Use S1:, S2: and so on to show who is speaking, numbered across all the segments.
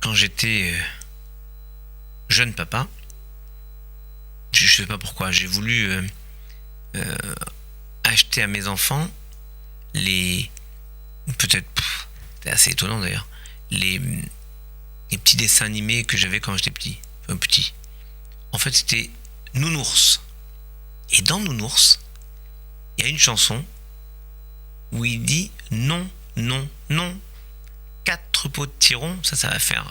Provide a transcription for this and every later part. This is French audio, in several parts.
S1: quand j'étais jeune papa, je ne sais pas pourquoi, j'ai voulu acheter à mes enfants les... Peut-être, c'est assez étonnant d'ailleurs, les petits dessins animés que j'avais quand j'étais petit. Enfin, petit. En fait, c'était Nounours. Et dans Nounours, il y a une chanson où il dit non, non, non. 4 pots de tiron, ça va faire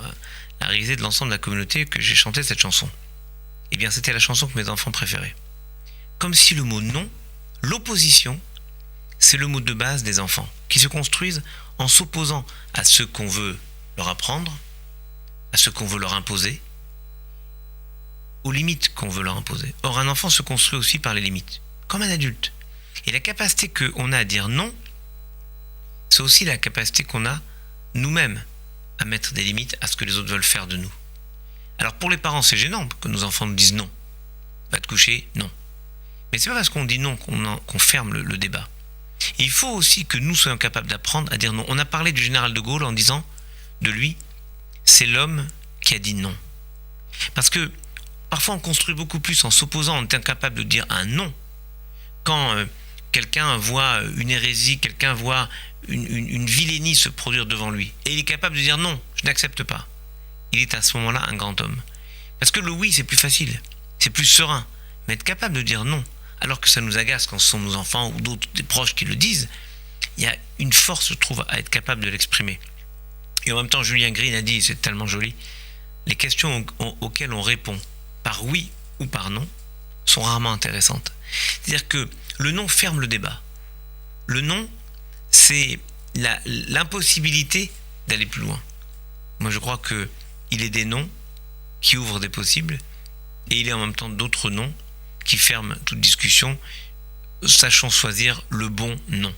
S1: la risée de l'ensemble de la communauté que j'ai chanté cette chanson. Eh bien, c'était la chanson que mes enfants préféraient. Comme si le mot non, l'opposition, c'est le mot de base des enfants, qui se construisent en s'opposant à ce qu'on veut leur apprendre, à ce qu'on veut leur imposer, aux limites qu'on veut leur imposer. Or, un enfant se construit aussi par les limites, comme un adulte. Et la capacité qu'on a à dire non, c'est aussi la capacité qu'on a nous-mêmes à mettre des limites à ce que les autres veulent faire de nous. Alors pour les parents, c'est gênant que nos enfants nous disent non. Va te coucher, non. Mais c'est pas parce qu'on dit non qu'on ferme le débat. Et il faut aussi que nous soyons capables d'apprendre à dire non. On a parlé du général de Gaulle en disant de lui, c'est l'homme qui a dit non. Parce que parfois on construit beaucoup plus en s'opposant, en étant incapable de dire un non. Quand quelqu'un voit une hérésie, quelqu'un voit une vilainie se produire devant lui, et il est capable de dire non, je n'accepte pas. Il est à ce moment-là un grand homme. Parce que le oui, c'est plus facile, c'est plus serein. Mais être capable de dire non, alors que ça nous agace quand ce sont nos enfants ou d'autres des proches qui le disent, il y a une force, je trouve, à être capable de l'exprimer. Et en même temps, Julien Green a dit, c'est tellement joli, les questions auxquelles on répond par oui ou par non sont rarement intéressantes. C'est-à-dire que le non ferme le débat. Le non, c'est l'impossibilité d'aller plus loin. Moi, je crois qu'il est des noms qui ouvrent des possibles, et il est en même temps d'autres noms qui ferment toute discussion, sachant choisir le bon non.